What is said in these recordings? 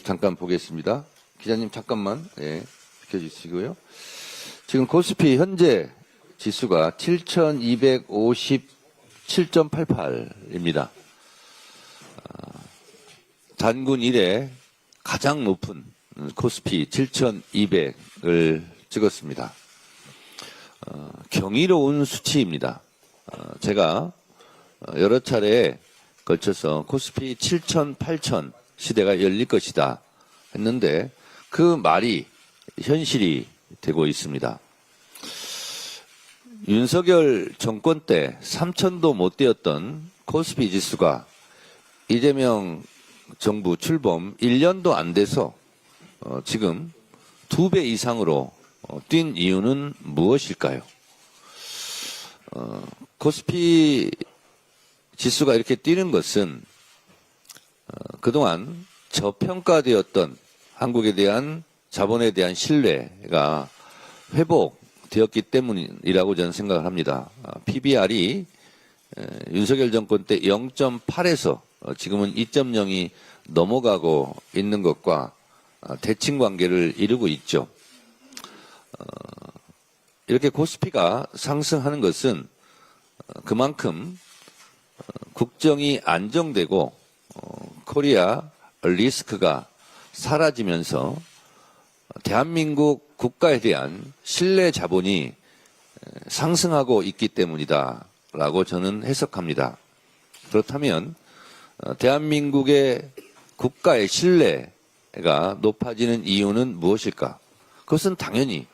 잠깐 보겠습니다. 기자님 잠깐만 비켜주시고요. 지금 코스피 현재 지수가 7,257.88입니다. 단군 이래 가장 높은 코스피 7,200을 찍었습니다. 경이로운 수치입니다. 제가 여러 차례에 걸쳐서 코스피 7,000, 8,000 시대가 열릴 것이다 했는데 그 말이 현실이 되고 있습니다. 윤석열 정권 때 3,000도 못 되었던 코스피 지수가 이재명 정부 출범 1년도 안 돼서 지금 2배 이상으로 뛴 이유는 무엇일까요? 코스피 지수가 이렇게 뛰는 것은 그동안 저평가되었던 한국에 대한 자본에 대한 신뢰가 회복되었기 때문이라고 저는 생각을 합니다. PBR이 윤석열 정권 때 0.8에서 지금은 2.0이 넘어가고 있는 것과 대칭 관계를 이루고 있죠. 이렇게 코스피가 상승하는 것은 그만큼 국정이 안정되고 코리아 리스크가 사라지면서 대한민국 국가에 대한 신뢰 자본이 상승하고 있기 때문이다라고 저는 해석합니다. 그렇다면 대한민국의 국가의 신뢰가 높아지는 이유는 무엇일까? 그것은 당연히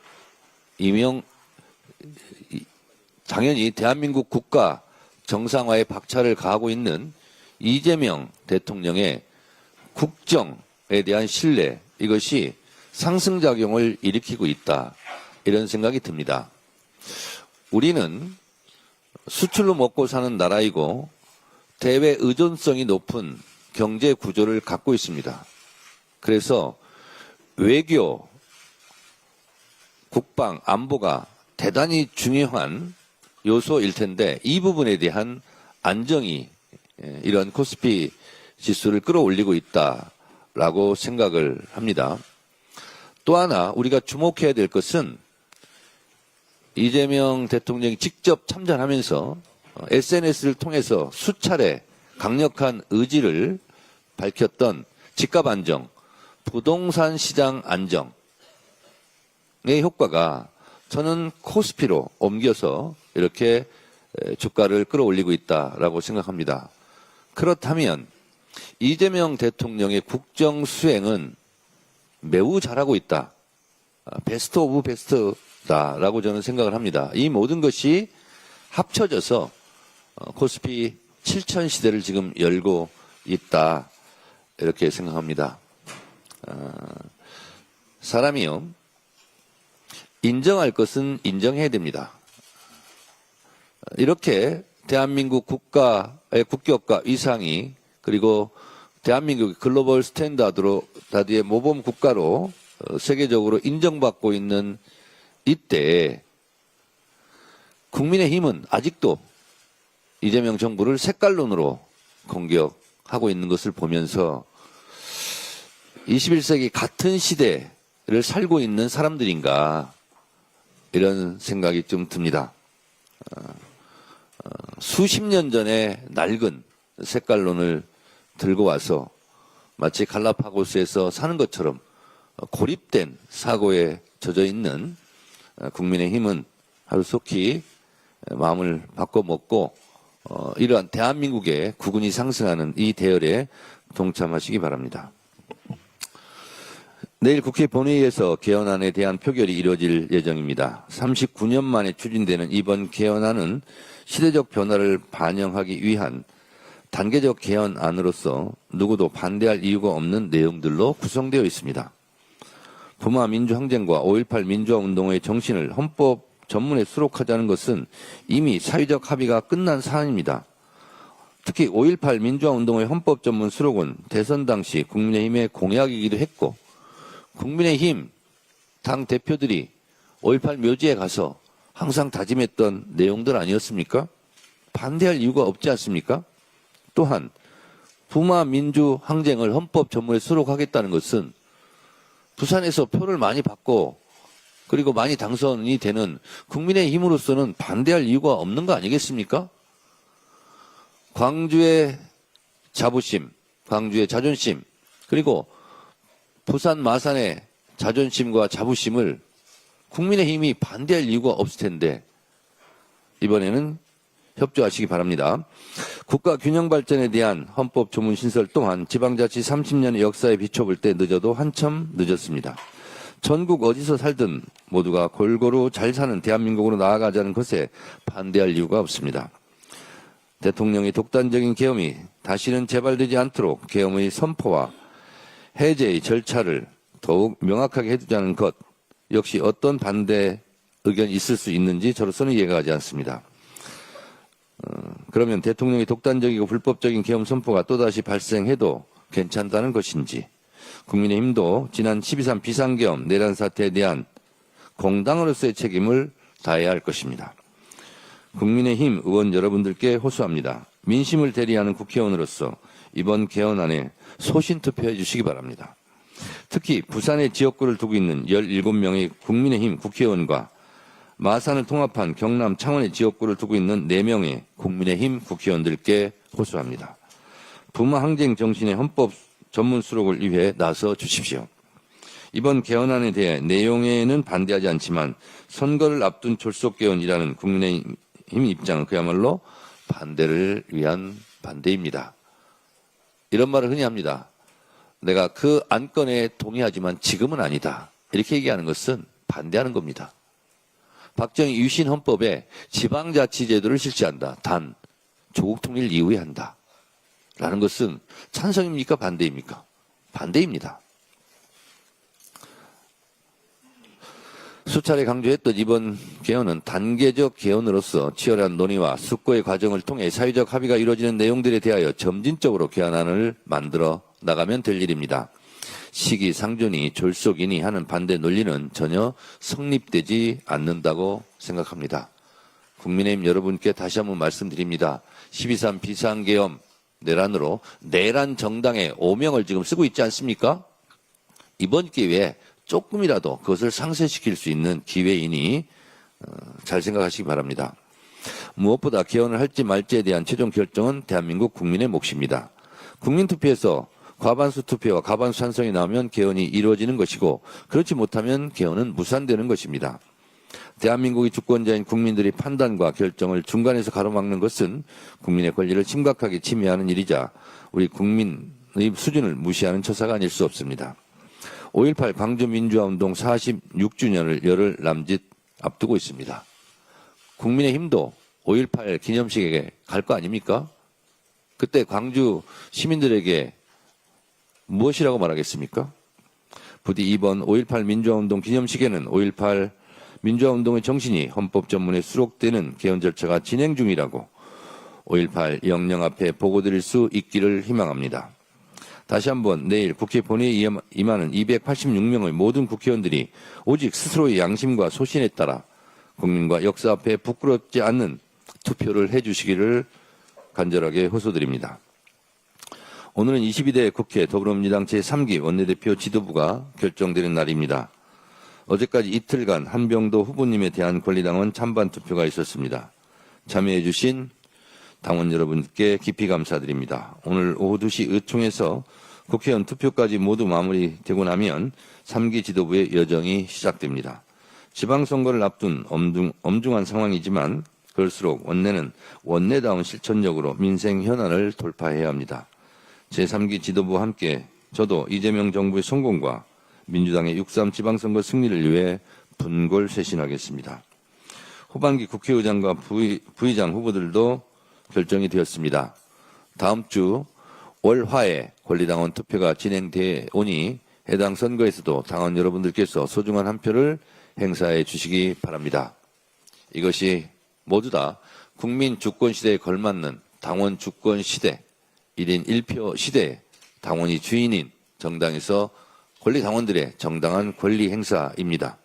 대한민국 국가 정상화에 박차를 가하고 있는 이재명 대통령의 국정에 대한 신뢰, 이것이 상승작용을 일으키고 있다. 이런 생각이 듭니다. 우리는 수출로 먹고 사는 나라이고 대외 의존성이 높은 경제 구조를 갖고 있습니다. 그래서 외교, 국방, 안보가 대단히 중요한 요소일 텐데 이 부분에 대한 안정이 이런 코스피 지수를 끌어올리고 있다라고 생각을 합니다. 또 하나 우리가 주목해야 될 것은 이재명 대통령이 직접 참전하면서 SNS를 통해서 수차례 강력한 의지를 밝혔던 집값 안정, 부동산 시장 안정의 효과가 저는 코스피로 옮겨서 이렇게 주가를 끌어올리고 있다라고 생각합니다. 그렇다면 이재명 대통령의 국정 수행은 매우 잘하고 있다. 베스트 오브 베스트다라고 저는 생각을 합니다. 이 모든 것이 합쳐져서 코스피 7,000 시대를 지금 열고 있다. 이렇게 생각합니다. 사람이요. 인정할 것은 인정해야 됩니다. 이렇게 대한민국 국가의 국격과 위상이 그리고 대한민국이 글로벌 스탠다드의 모범 국가로 세계적으로 인정받고 있는 이때 국민의힘은 아직도 이재명 정부를 색깔론으로 공격하고 있는 것을 보면서 21세기 같은 시대를 살고 있는 사람들인가 이런 생각이 좀 듭니다. 수십 년 전에 낡은 색깔론을 들고 와서 마치 갈라파고스에서 사는 것처럼 고립된 사고에 젖어 있는 국민의힘은 하루속히 마음을 바꿔먹고 이러한 대한민국의 국운이 상승하는 이 대열에 동참하시기 바랍니다. 내일 국회 본회의에서 개헌안에 대한 표결이 이루어질 예정입니다. 39년 만에 추진되는 이번 개헌안은 시대적 변화를 반영하기 위한 단계적 개헌안으로서 누구도 반대할 이유가 없는 내용들로 구성되어 있습니다. 부마 민주항쟁과 5.18 민주화운동의 정신을 헌법 전문에 수록하자는 것은 이미 사회적 합의가 끝난 사안입니다. 특히 5.18 민주화운동의 헌법 전문 수록은 대선 당시 국민의힘의 공약이기도 했고 국민의힘 당 대표들이 5.18 묘지에 가서 항상 다짐했던 내용들 아니었습니까? 반대할 이유가 없지 않습니까? 또한 부마 민주 항쟁을 헌법 전문에 수록하겠다는 것은 부산에서 표를 많이 받고 그리고 많이 당선이 되는 국민의힘으로서는 반대할 이유가 없는 거 아니겠습니까? 광주의 자부심, 광주의 자존심, 그리고 부산 마산의 자존심과 자부심을 국민의힘이 반대할 이유가 없을 텐데 이번에는 협조하시기 바랍니다. 국가 균형 발전에 대한 헌법 조문 신설 또한 지방자치 30년의 역사에 비춰볼 때 늦어도 한참 늦었습니다. 전국 어디서 살든 모두가 골고루 잘 사는 대한민국으로 나아가자는 것에 반대할 이유가 없습니다. 대통령의 독단적인 계엄이 다시는 재발되지 않도록 계엄의 선포와 해제의 절차를 더욱 명확하게 해두자는 것 역시 어떤 반대 의견이 있을 수 있는지 저로서는 이해가 가지 않습니다. 그러면 대통령의 독단적이고 불법적인 계엄 선포가 또다시 발생해도 괜찮다는 것인지 국민의힘도 지난 12.3 비상계엄 내란 사태에 대한 공당으로서의 책임을 다해야 할 것입니다. 국민의힘 의원 여러분들께 호소합니다. 민심을 대리하는 국회의원으로서 이번 개헌안에 소신 투표해 주시기 바랍니다. 특히 부산에 지역구를 두고 있는 17명의 국민의힘 국회의원과 마산을 통합한 경남 창원의 지역구를 두고 있는 4명의 국민의힘 국회의원들께 호소합니다. 부마 항쟁 정신의 헌법 전문 수록을 위해 나서 주십시오. 이번 개헌안에 대해 내용에는 반대하지 않지만 선거를 앞둔 졸속 개헌이라는 국민의힘 입장은 그야말로 반대를 위한 반대입니다. 이런 말을 흔히 합니다. 내가 그 안건에 동의하지만 지금은 아니다. 이렇게 얘기하는 것은 반대하는 겁니다. 박정희 유신 헌법에 지방자치제도를 실시한다. 단 조국 통일 이후에 한다. 라는 것은 찬성입니까? 반대입니까? 반대입니다. 수차례 강조했던 이번 개헌은 단계적 개헌으로서 치열한 논의와 숙고의 과정을 통해 사회적 합의가 이루어지는 내용들에 대하여 점진적으로 개헌안을 만들어 나가면 될 일입니다. 시기상존이 졸속이니 하는 반대 논리는 전혀 성립되지 않는다고 생각합니다. 국민의힘 여러분께 다시 한번 말씀드립니다. 12.3 비상계엄 내란으로 내란 정당의 오명을 지금 쓰고 있지 않습니까? 이번 기회에 조금이라도 그것을 상쇄시킬 수 있는 기회이니 잘 생각하시기 바랍니다. 무엇보다 개헌을 할지 말지에 대한 최종 결정은 대한민국 국민의 몫입니다. 국민투표에서 과반수 투표와 과반수 찬성이 나오면 개헌이 이루어지는 것이고 그렇지 못하면 개헌은 무산되는 것입니다. 대한민국의 주권자인 국민들의 판단과 결정을 중간에서 가로막는 것은 국민의 권리를 심각하게 침해하는 일이자 우리 국민의 수준을 무시하는 처사가 아닐 수 없습니다. 5.18 광주민주화운동 46주년을 열흘 남짓 앞두고 있습니다. 국민의힘도 5.18 기념식에 갈 거 아닙니까? 그때 광주 시민들에게 무엇이라고 말하겠습니까? 부디 이번 5.18 민주화운동 기념식에는 5.18 민주화운동의 정신이 헌법 전문에 수록되는 개헌 절차가 진행 중이라고 5.18 영령 앞에 보고드릴 수 있기를 희망합니다. 다시 한번 내일 국회 본회의에 임하는 286명의 모든 국회의원들이 오직 스스로의 양심과 소신에 따라 국민과 역사 앞에 부끄럽지 않는 투표를 해주시기를 간절하게 호소드립니다. 오늘은 22대 국회 더불어민주당 제3기 원내대표 지도부가 결정되는 날입니다. 어제까지 이틀간 한병도 후보님에 대한 권리당원 찬반 투표가 있었습니다. 참여해 주신 당원 여러분께 깊이 감사드립니다. 오늘 오후 2시 의총에서 국회의원 투표까지 모두 마무리되고 나면 3기 지도부의 여정이 시작됩니다. 지방선거를 앞둔 엄중한 상황이지만 그럴수록 원내는 원내다운 실천력으로 민생 현안을 돌파해야 합니다. 제3기 지도부와 함께 저도 이재명 정부의 성공과 민주당의 6.3 지방선거 승리를 위해 분골쇄신하겠습니다. 후반기 국회의장과 부의장 후보들도 결정이 되었습니다. 다음 주 월화에 권리당원 투표가 진행돼 오니 해당 선거에서도 당원 여러분들께서 소중한 한 표를 행사해 주시기 바랍니다. 이것이 모두 다 국민 주권 시대에 걸맞는 당원 주권 시대, 1인 1표 시대 당원이 주인인 정당에서 권리 당원들의 정당한 권리 행사입니다.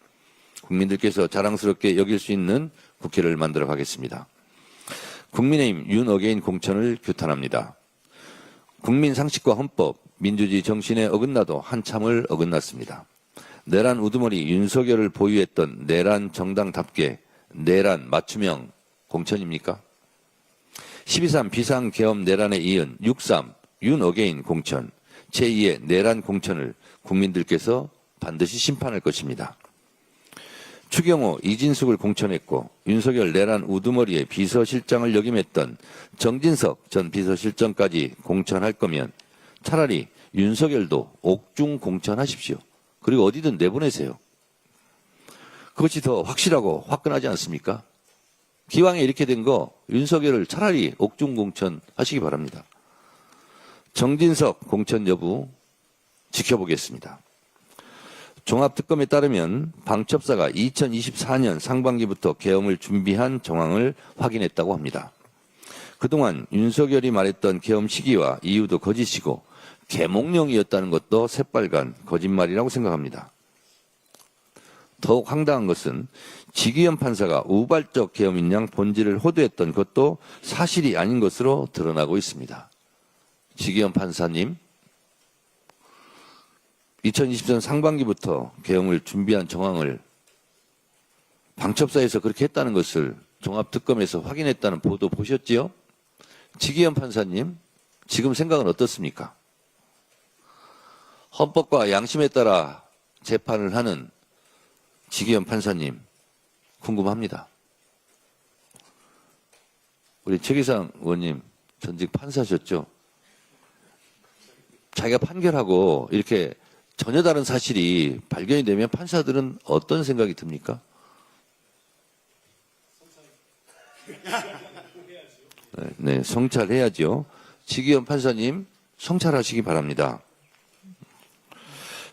국민들께서 자랑스럽게 여길 수 있는 국회를 만들어 가겠습니다. 국민의힘 윤어게인 공천을 규탄합니다. 국민 상식과 헌법, 민주주의 정신에 어긋나도 한참을 어긋났습니다. 내란 우두머리 윤석열을 보유했던 내란 정당답게 내란 맞춤형 공천입니까? 12.3 비상계엄 내란에 이은 6.3 윤어게인 공천, 제2의 내란 공천을 국민들께서 반드시 심판할 것입니다. 추경호, 이진숙을 공천했고 윤석열 내란 우두머리의 비서실장을 역임했던 정진석 전 비서실장까지 공천할 거면 차라리 윤석열도 옥중 공천하십시오. 그리고 어디든 내보내세요. 그것이 더 확실하고 화끈하지 않습니까? 기왕에 이렇게 된 거 윤석열을 차라리 옥중 공천하시기 바랍니다. 정진석 공천 여부 지켜보겠습니다. 종합특검에 따르면 방첩사가 2024년 상반기부터 계엄을 준비한 정황을 확인했다고 합니다. 그동안 윤석열이 말했던 계엄 시기와 이유도 거짓이고 계몽령이었다는 것도 새빨간 거짓말이라고 생각합니다. 더욱 황당한 것은 지기현 판사가 우발적 계엄인 양 본질을 호도했던 것도 사실이 아닌 것으로 드러나고 있습니다. 지기현 판사님, 2020년 상반기부터 계엄을 준비한 정황을 방첩사에서 그렇게 했다는 것을 종합특검에서 확인했다는 보도 보셨지요? 지기현 판사님, 지금 생각은 어떻습니까? 헌법과 양심에 따라 재판을 하는 지기현 판사님, 궁금합니다. 우리 최기상 의원님, 전직 판사셨죠? 자기가 판결하고 이렇게 전혀 다른 사실이 발견이 되면 판사들은 어떤 생각이 듭니까? 네, 성찰해야죠. 지기현 판사님, 성찰하시기 바랍니다.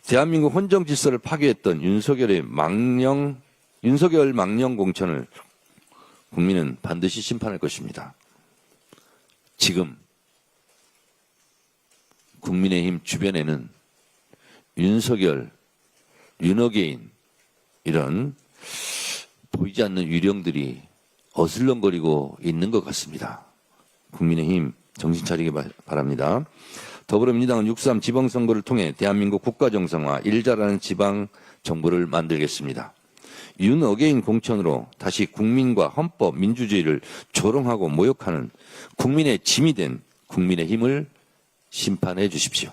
대한민국 헌정 질서를 파괴했던 윤석열 망령 공천을 국민은 반드시 심판할 것입니다. 지금 국민의힘 주변에는 윤석열, 윤어게인 이런 보이지 않는 유령들이 어슬렁거리고 있는 것 같습니다. 국민의힘 정신 차리기 바랍니다. 더불어민주당은 6.3 지방선거를 통해 대한민국 국가정상화, 일자라는 지방정부를 만들겠습니다. 윤어게인 공천으로 다시 국민과 헌법, 민주주의를 조롱하고 모욕하는 국민의 짐이 된 국민의힘을 심판해 주십시오.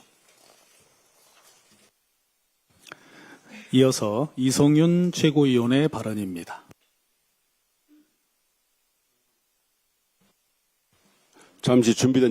이어서 이성윤 최고위원의 발언입니다. 잠시 준비된